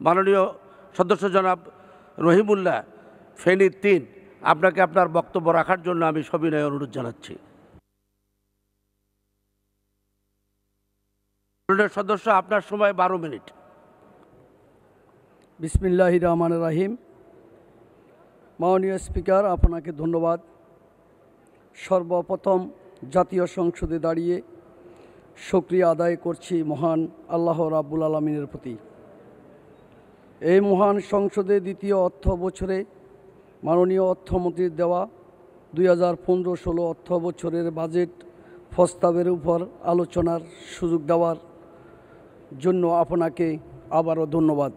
মাননীয় সদস্য জনাব রহিমুল্লাহ ফেনী ৩, আপনাকে আপনার বক্তব্য রাখার জন্য আমি সবিনয় অনুরোধ জানাচ্ছি। মাননীয় সদস্য, আপনার সময় 12 মিনিট। বিসমিল্লাহির রহমানির রহিম। মাননীয় স্পিকার, আপনাকে ধন্যবাদ। সর্বপ্রথম জাতীয় সংসদে দাঁড়িয়ে শুকরিয়া আদায় করছি মহান আল্লাহ রাব্বুল আলামিনের প্রতি। এই মহান সংসদে দ্বিতীয় অর্থ বছরে মাননীয় অর্থমন্ত্রীর দেওয়া 2015-16 অর্থ বছরের বাজেট প্রস্তাবের উপর আলোচনার সুযোগ দেওয়ার জন্য আপনাকে আবারও ধন্যবাদ।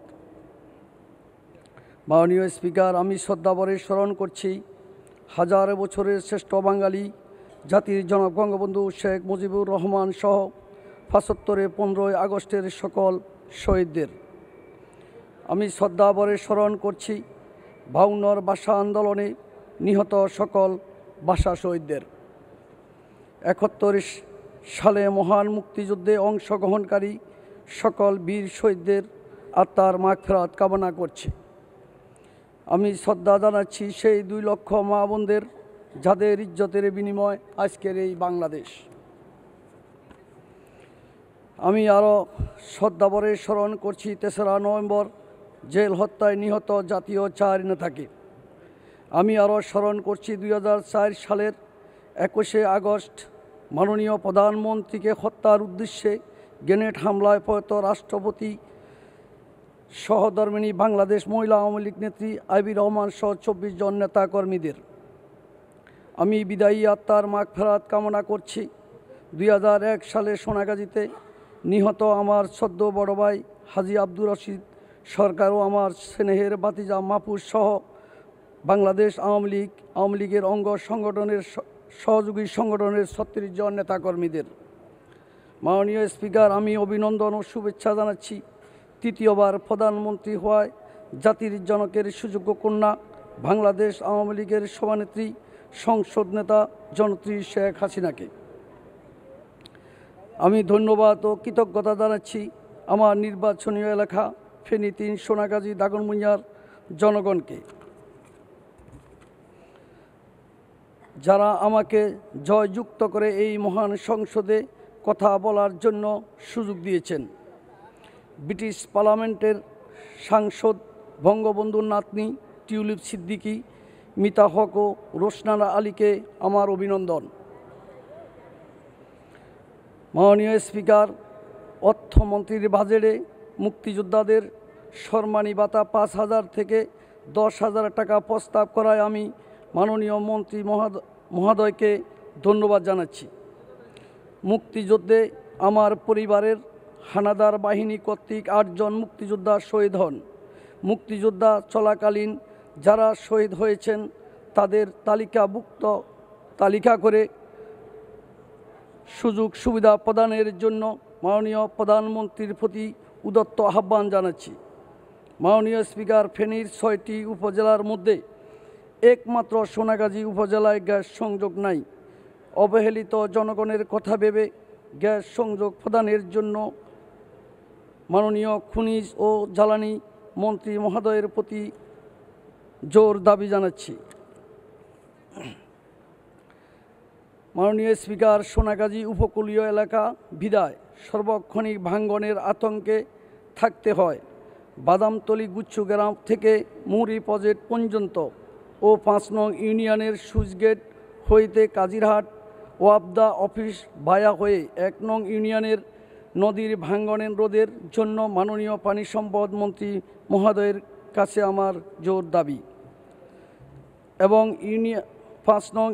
মাননীয় স্পিকার, আমি শ্রদ্ধাভরে স্মরণ করছি হাজার বছরের শ্রেষ্ঠ বাঙালি জাতির জনক বঙ্গবন্ধু শেখ মুজিবুর রহমান সহ ৭৫ 15ই আগস্টের সকল শহীদদের। আমি শ্রদ্ধাভরে স্মরণ করছি 52 ভাষা আন্দোলনে নিহত সকল ভাষা শহীদদের। 71 সালে মহান মুক্তিযুদ্ধে অংশগ্রহণকারী সকল বীর শহীদদের আত্মার মাগফিরাত কামনা করছি। আমি শ্রদ্ধা জানাচ্ছি সেই 2 লক্ষ মা বোনদের যাদের ইজ্জতের বিনিময় আজকের এই বাংলাদেশ। আমি আরও শ্রদ্ধাভরে স্মরণ করছি 3রা নভেম্বর জেল হত্যায় নিহত জাতীয় 4 নেতাকে। আমি আরও স্মরণ করছি 2004 সালের 21শে আগস্ট মাননীয় প্রধানমন্ত্রীকে হত্যার উদ্দেশ্যে গ্রেনেড হামলায় প্রয়াত রাষ্ট্রপতি সহধর্মিণী বাংলাদেশ মহিলা আওয়ামী লীগ নেত্রী আইবি রহমান সহ 24 জন নেতাকর্মীদের। আমি বিদায়ী আত্মার মাগফিরাত কামনা করছি 2001 সালে সোনাগাজীতে নিহত আমার সদ্য বড় ভাই হাজী আব্দুর রশিদ সরকার ও আমার স্নেহের ভাতিজা মাহফুজ সহ বাংলাদেশ আওয়ামী লীগের অঙ্গ সংগঠনের সহযোগী সংগঠনের 36 জন নেতাকর্মীদের। মাননীয় স্পিকার, আমি অভিনন্দন ও শুভেচ্ছা জানাচ্ছি 3য়বার প্রধানমন্ত্রী হওয়ায় জাতির জনকের সুযোগ্য কন্যা বাংলাদেশ আওয়ামী লীগের সভানেত্রী সংসদ নেতা জনত্রী শেখ হাসিনাকে। আমি ধন্যবাদ ও কৃতজ্ঞতা জানাচ্ছি আমার নির্বাচনীয় এলাকা ফেনী 3 সোনাগাজী দাগনভূঞার জনগণকে, যারা আমাকে জয়যুক্ত করে এই মহান সংসদে কথা বলার জন্য সুযোগ দিয়েছেন। ব্রিটিশ পার্লামেন্টের সাংসদ বঙ্গবন্ধুর নাতনি টিউলিপ সিদ্দিকী, মিতা হক ও রোশনারা আলীকে আমার অভিনন্দন। মাননীয় স্পিকার, অর্থমন্ত্রীর বাজেটে মুক্তিযোদ্ধাদের সম্মানী ভাতা 5,000 থেকে 10,000 টাকা প্রস্তাব করায় আমি মাননীয় মন্ত্রী মহোদয়কে ধন্যবাদ জানাচ্ছি। মুক্তিযুদ্ধে আমার পরিবারের হানাদার বাহিনী কর্তৃক 8 জন মুক্তিযোদ্ধা শহীদ হন। মুক্তিযোদ্ধা চলাকালীন যারা শহীদ হয়েছেন তাদের তালিকা করে সুযোগ সুবিধা প্রদানের জন্য মাননীয় প্রধানমন্ত্রীর প্রতি উদাত্ত আহ্বান জানাচ্ছি। মাননীয় স্পিকার, ফেনীর 6টি উপজেলার মধ্যে একমাত্র সোনাগাজী উপজেলায় গ্যাস সংযোগ নাই। অবহেলিত জনগণের কথা ভেবে গ্যাস সংযোগ প্রদানের জন্য মাননীয় খনিজ ও জ্বালানি মন্ত্রী মহোদয়ের প্রতি জোর দাবি জানাচ্ছি। মাননীয় স্পিকার, সোনাগাজী উপকূলীয় এলাকা বিধায় সর্বক্ষণিক ভাঙ্গনের আতঙ্কে থাকতে হয়। বাদামতলী গুচ্ছু গ্রাম থেকে মুহুরী প্রজেক্ট পর্যন্ত ও 5 নং ইউনিয়নের সুইচগেট হইতে কাজিরহাট ওয়াপদা অফিস ভায়া হয়ে 1 নং ইউনিয়নের নদীর ভাঙ্গনের রোধের জন্য মাননীয় পানি সম্পদ মন্ত্রী মহোদয়ের কাছে আমার জোর দাবি। এবং 5 নং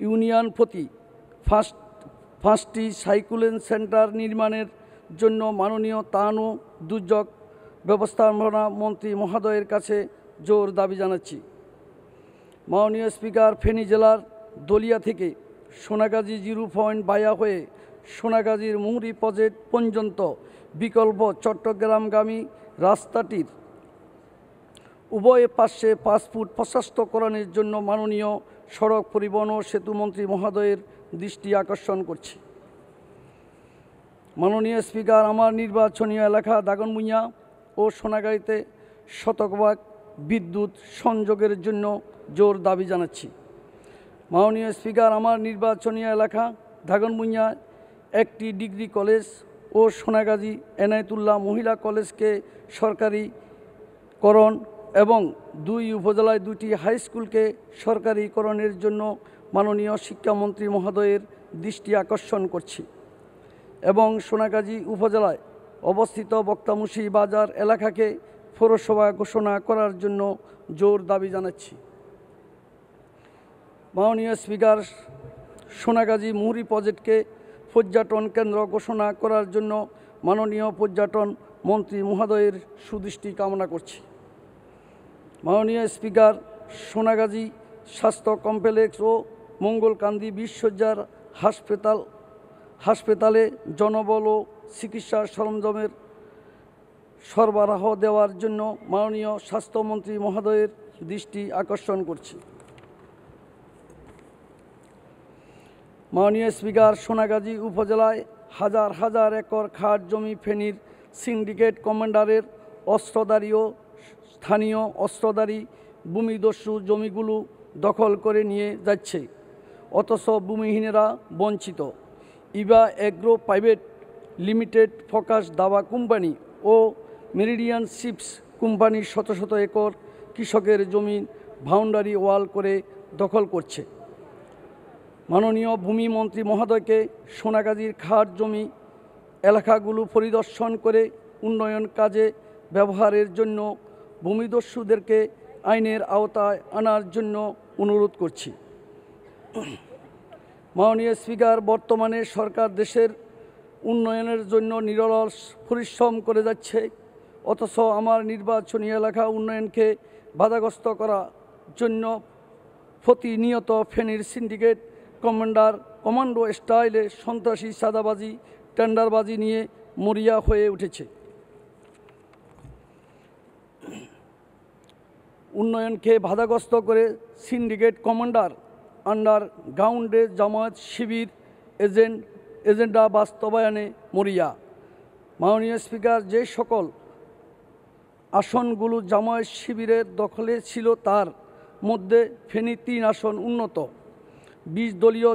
ইউনিয়ন প্রতি 5টি সাইক্লোন সেন্টার নির্মাণের জন্য মাননীয় ত্রাণ ও দুর্যোগ ব্যবস্থাপনা মন্ত্রী মহোদয়ের কাছে জোর দাবি জানাচ্ছি। মাননীয় স্পিকার, ফেনী জেলার দলিয়া থেকে সোনাগাজী 0 পয়েন্ট ভায়া হয়ে সোনাগাজীর মুহুরী প্রজেক্ট পর্যন্ত বিকল্প চট্টগ্রামগামী রাস্তাটির উভয় পাশে 5 ফুট প্রশস্তকরণের জন্য মাননীয় সড়ক পরিবহন ও সেতু মন্ত্রী মহোদয়ের দৃষ্টি আকর্ষণ করছি। মাননীয় স্পিকার, আমার নির্বাচনীয় এলাকা দাগনভূঞা ও সোনাগাড়িতে শতভাগ বিদ্যুৎ সংযোগের জন্য জোর দাবি জানাচ্ছি। মাননীয় স্পিকার, আমার নির্বাচনীয় এলাকা দাগনভূঞায় একটি ডিগ্রি কলেজ ও সোনাগাজী এনায়েতুল্লাহ মহিলা কলেজকে সরকারিকরণ এবং 2 উপজেলায় 2টি হাই স্কুলকে সরকারিকরণের জন্য মাননীয় শিক্ষামন্ত্রী মহোদয়ের দৃষ্টি আকর্ষণ করছি এবং সোনাগাজী উপজেলায় অবস্থিত বক্তামুশি বাজার এলাকাকে পৌরসভা ঘোষণা করার জন্য জোর দাবি জানাচ্ছি। মাননীয় স্পিকার, সোনাগাজী মুহুরী প্রজেক্টকে পর্যটন কেন্দ্র ঘোষণা করার জন্য মাননীয় পর্যটন মন্ত্রী মহোদয়ের সুদৃষ্টি কামনা করছি। মাননীয় স্পিকার, সোনাগাজী স্বাস্থ্য কমপ্লেক্স ও মঙ্গলকান্দি 20 শয্যার হাসপাতালে জনবল ও চিকিৎসা সরঞ্জামের সরবরাহ দেওয়ার জন্য মাননীয় স্বাস্থ্যমন্ত্রী মহোদয়ের দৃষ্টি আকর্ষণ করছি। মাননীয় স্পিকার, সোনাগাজী উপজেলায় হাজার হাজার একর খাস জমি ফেনীর সিন্ডিকেট কমান্ডারের অস্ত্রধারী ও স্থানীয় অস্ত্রধারী ভূমিদস্যু জমিগুলো দখল করে নিয়ে যাচ্ছে, অথচ ভূমিহীনেরা বঞ্চিত। Eva agro private limited, focus দাবা কোম্পানি ও মেরিডিয়ান শিপস কোম্পানি শত শত একর কৃষকের জমি বাউন্ডারি ওয়াল করে দখল করছে। মাননীয় ভূমিমন্ত্রী মহোদয়কে সোনাগাজীর খাস জমি এলাকাগুলো পরিদর্শন করে উন্নয়ন কাজে ব্যবহারের জন্য ভূমিদস্যুদেরকে আইনের আওতায় আনার জন্য অনুরোধ করছি। মাননীয় স্পিকার, বর্তমানে সরকার দেশের উন্নয়নের জন্য নিরলস পরিশ্রম করে যাচ্ছে, অথচ আমার নির্বাচনী এলাকা উন্নয়নকে বাধাগ্রস্ত করার জন্য প্রতিনিয়ত ফেনীর সিন্ডিকেট কমান্ডো স্টাইলে সন্ত্রাসী চাঁদাবাজি টেন্ডারবাজি নিয়ে মরিয়া হয়ে উঠেছে। উন্নয়নকে বাধাগ্রস্ত করে syndicate commander আন্ডারগ্রাউন্ডে Jamaat Shibir agenda বাস্তবায়নে মরিয়া। মাননীয় স্পিকার, যে সকল আসনগুলো জামায়াত শিবিরের দখলে ছিল তার মধ্যে ফেনী 3 আসন উন্নত। 20 দলীয়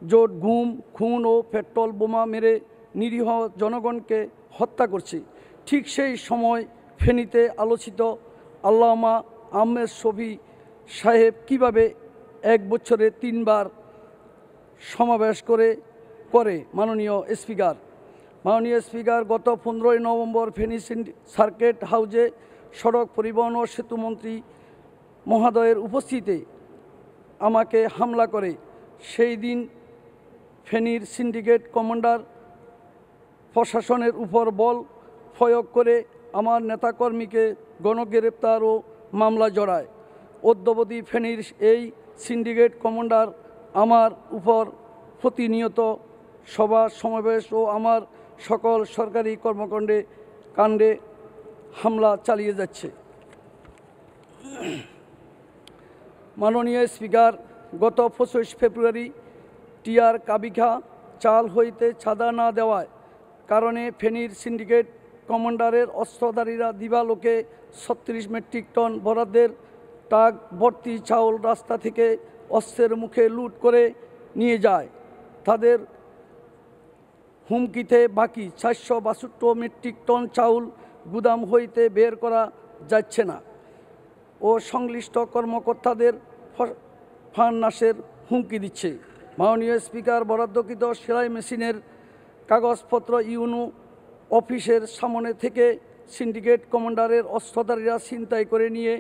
জোট গুম, খুন ও পেট্রোল বোমা মেরে নিরীহ জনগণকে হত্যা করছে। ঠিক সেই সময় ফেনীতে আলোচিত আল্লামা আহমেদ শফী সাহেব কিভাবে এক বছরে 3 বার সমাবেশ করে। মাননীয় স্পিকার, গত 15 নভেম্বর ফেনী সার্কিট হাউজে সড়ক পরিবহন ও সেতুমন্ত্রী মহোদয়ের উপস্থিতিতে আমাকে হামলা করে। সেই দিন ফেনীর সিন্ডিকেট কমান্ডার প্রশাসনের উপর বল প্রয়োগ করে আমার নেতাকর্মীকে গণগ্রেপ্তার ও মামলা জড়ায়। অদ্যাবধি ফেনীর এই সিন্ডিকেট কমান্ডার আমার উপর প্রতিনিয়ত সভা সমাবেশ ও আমার সকল সরকারি কর্মকাণ্ডে হামলা চালিয়ে যাচ্ছে। মাননীয় স্পিকার, গত 25 ফেব্রুয়ারি টিআর কাবিখা চাল হইতে চাঁদা না দেওয়ার কারণে ফেনীর সিন্ডিকেট কমান্ডারের অস্ত্রধারীরা দিবালোকে 36 মেট্রিক টন বরাদ্দের ট্রাক ভর্তি চাউল রাস্তা থেকে অস্ত্রের মুখে লুট করে নিয়ে যায়। তাদের হুমকিতে বাকি 462 মেট্রিক টন চাউল গুদাম হইতে বের করা যাচ্ছে না ও সংশ্লিষ্ট কর্মকর্তাদের ফান্নাসের হুমকি দিচ্ছে। মাননীয় স্পিকার, বরাদ্দকৃত সেলাই মেশিনের কাগজপত্র ইউনো অফিসের সামনে থেকে সিন্ডিকেট কমান্ডারের অস্ত্রধারীরা ছিনতাই করে নিয়ে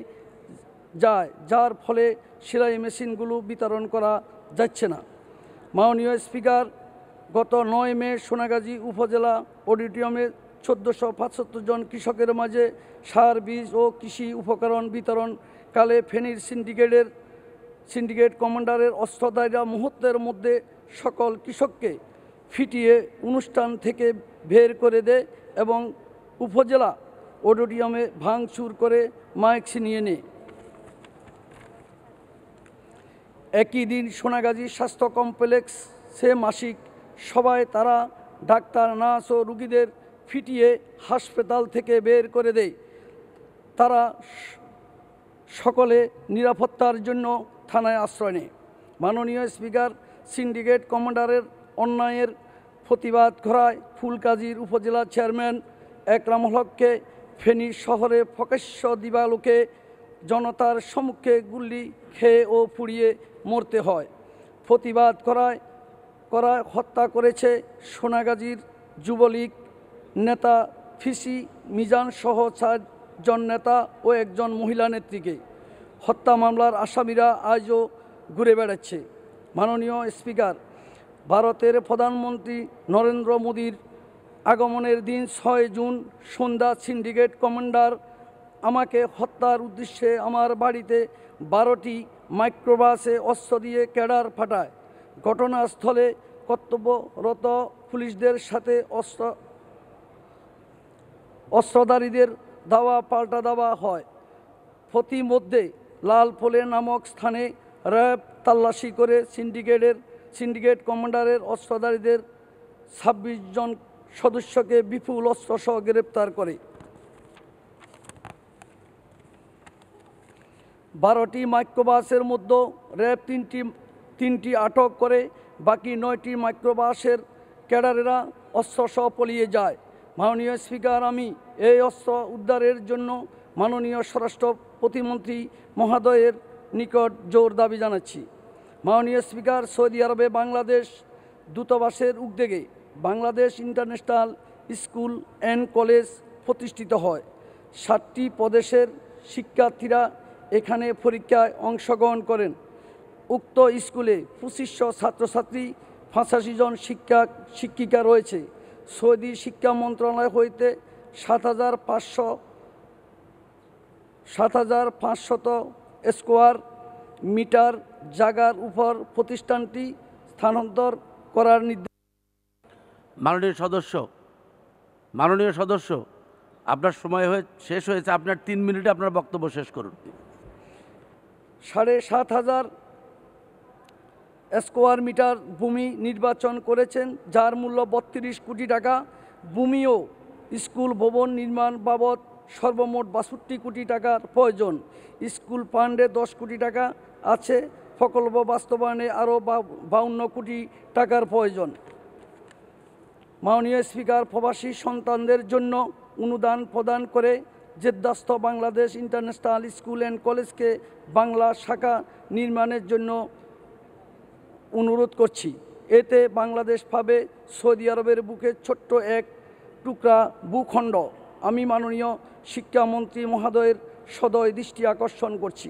যায়, যার ফলে সেলাই মেশিনগুলো বিতরণ করা যাচ্ছে না। মাননীয় স্পিকার, গত 9 মে সোনাগাজী উপজেলা অডিটোরিয়ামে 1475 জন কৃষকের মাঝে সার, বীজ ও কৃষি উপকরণ বিতরণকালে ফেনীর সিন্ডিকেট কমান্ডারের অস্ত্রধারীরা মুহূর্তের মধ্যে সকল কৃষককে ফিটিয়ে অনুষ্ঠান থেকে বের করে দেয় এবং উপজেলা অডিটোরিয়ামে ভাঙচুর করে মাইক ছিনিয়ে নেয়। একই দিন সোনাগাজী স্বাস্থ্য কমপ্লেক্সে মাসিক সভায় তারা ডাক্তার, নার্স ও রুগীদের ফিটিয়ে হাসপাতাল থেকে বের করে দেয়। তারা সকলে নিরাপত্তার জন্য থানায় আশ্রয় নেয়। মাননীয় স্পিকার, সিন্ডিকেট কমান্ডারের অন্যায়ের প্রতিবাদ করায় ফুলকাজীর উপজেলা চেয়ারম্যান একরামুল হককে ফেনী শহরে প্রকাশ্য দিবালোকে জনতার সম্মুখে গুলি খেয়ে ও পুড়িয়ে মরতে হয়। প্রতিবাদ করায় হত্যা করেছে সোনাগাজীর যুবলীগ নেতা ফিসি মিজান সহ 4 জন নেতা ও 1 জন মহিলা নেত্রীকে। হত্যা মামলার আসামিরা আজও ঘুরে বেড়াচ্ছে। মাননীয় স্পিকার, ভারতের প্রধানমন্ত্রী নরেন্দ্র মোদীর আগমনের দিন 6 জুন সন্ধ্যা সিন্ডিকেট কমান্ডার আমাকে হত্যার উদ্দেশ্যে আমার বাড়িতে 12টি মাইক্রোবাসে অস্ত্র দিয়ে ক্যাডার পাঠায়। ঘটনাস্থলে কর্তব্যরত পুলিশদের সাথে অস্ত্রধারীদের ধাওয়া পাল্টা দেওয়া হয়। প্রতিমধ্যে লালপোলে নামক স্থানে র্যাব তল্লাশি করে সিন্ডিকেট কমান্ডারের অস্ত্রধারীদের 26 জন সদস্যকে বিপুল অস্ত্রসহ গ্রেপ্তার করে। 12টি মাইক্রোবাসের মধ্যে র্যাব তিনটি আটক করে, বাকি 9টি মাইক্রোবাসের ক্যাডারেরা অস্ত্রসহ পলিয়ে যায়। মাননীয় স্পিকার, আমি এই অস্ত্র উদ্ধারের জন্য মাননীয় স্বরাষ্ট্র প্রতিমন্ত্রী মহোদয়ের নিকট জোর দাবি জানাচ্ছি। মাননীয় স্পিকার, সৌদি আরবে বাংলাদেশ দূতাবাসের উদ্যোগে Bangladesh international school and college প্রতিষ্ঠিত হয়। 7টি প্রদেশের শিক্ষার্থীরা এখানে পরীক্ষায় অংশগ্রহণ করেন। উক্ত স্কুলে 2500 ছাত্রছাত্রী, 85 জন শিক্ষিকা রয়েছে। সৌদি শিক্ষা মন্ত্রণালয় হইতে 7,500 স্কোয়ার মিটার জায়গার উপর প্রতিষ্ঠানটি স্থানান্তর করার নির্দেশ। মাননীয় সদস্য, আপনার সময় শেষ হয়েছে। আপনার 3 মিনিটে আপনার বক্তব্য শেষ করুন। 7,500 স্কোয়ার মিটার ভূমি নির্বাচন করেছেন, যার মূল্য 32 কোটি টাকা। ভূমি ও স্কুল ভবন নির্মাণ বাবদ সর্বমোট 62 কোটি টাকার প্রয়োজন। স্কুল ফান্ডে 10 কোটি টাকা আছে। প্রকল্প বাস্তবায়নে আরও 52 কোটি টাকার প্রয়োজন। মাননীয় স্পিকার, প্রবাসী সন্তানদের জন্য অনুদান প্রদান করে জেদ্দাস্থ বাংলাদেশ ইন্টারন্যাশনাল স্কুল অ্যান্ড কলেজকে বাংলা শাখা নির্মাণের জন্য অনুরোধ করছি। এতে বাংলাদেশ পাবে সৌদি আরবের বুকে ছোট্ট এক টুকরা ভূখণ্ড। আমি মাননীয় শিক্ষামন্ত্রী মহোদয়ের সদয় দৃষ্টি আকর্ষণ করছি।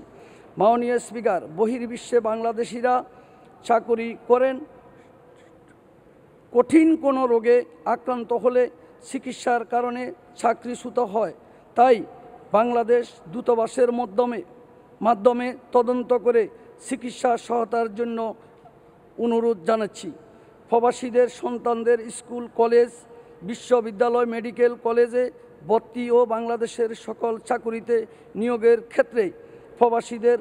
মাননীয় স্পিকার, বহির্বিশ্বে বাংলাদেশিরা চাকরি করেন। কঠিন কোনো রোগে আক্রান্ত হলে চিকিৎসার কারণে চাকরিচ্যুত হয়। তাই বাংলাদেশ দূতাবাসের মাধ্যমে তদন্ত করে চিকিৎসা সহায়তার জন্য অনুরোধ জানাচ্ছি। প্রবাসীদের সন্তানদের স্কুল, কলেজ, বিশ্ববিদ্যালয়, মেডিকেল কলেজে ভর্তি ও বাংলাদেশের সকল চাকুরিতে নিয়োগের ক্ষেত্রে প্রবাসীদের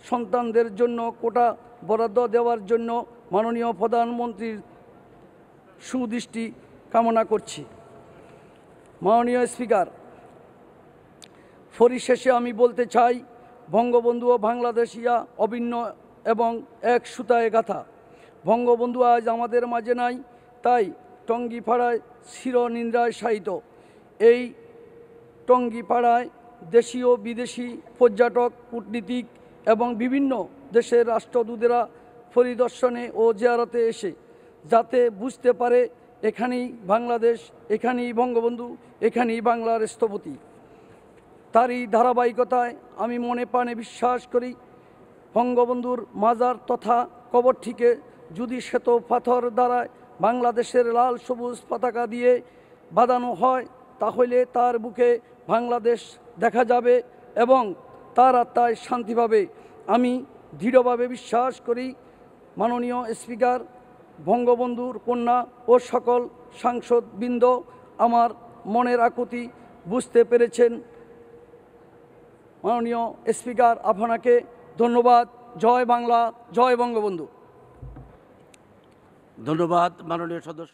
সন্তানদের জন্য কোটা বরাদ্দ দেওয়ার জন্য মাননীয় প্রধানমন্ত্রীর সুদৃষ্টি কামনা করছি। মাননীয় স্পিকার, পরিশেষে আমি বলতে চাই, বঙ্গবন্ধু ও বাংলাদেশিয়া অভিন্ন এবং এক সুতায় গাথা। বঙ্গবন্ধু আজ আমাদের মাঝে নাই, তাই টঙ্গিপাড়ায় চিরনিন্দ্রায় শায়িত। এই টঙ্গিপাড়ায় দেশীয় বিদেশি পর্যটক, কূটনীতিক এবং বিভিন্ন দেশের রাষ্ট্রদূতেরা পরিদর্শনে ও জিয়ারতে এসে যাতে বুঝতে পারে এখানেই বাংলাদেশ, এখানেই বঙ্গবন্ধু, এখানেই বাংলার স্থপতি। তারই ধারাবাহিকতায় আমি মনে প্রাণে বিশ্বাস করি, বঙ্গবন্ধুর মাজার তথা কবরটিকে যদি শ্বেত পাথর দ্বারা বাংলাদেশের লাল সবুজ পতাকা দিয়ে বাঁধানো হয়, তাহলে তার বুকে বাংলাদেশ দেখা যাবে এবং তার আত্মায় শান্তি পাবে। আমি দৃঢ়ভাবে বিশ্বাস করি, মাননীয় স্পিকার, বঙ্গবন্ধুর কন্যা ও সকল সাংসদবৃন্দ আমার মনের আকুতি বুঝতে পেরেছেন। মাননীয় স্পিকার, আপনাকে ধন্যবাদ। জয় বাংলা, জয় বঙ্গবন্ধু। ধন্যবাদ মাননীয় সদস্য।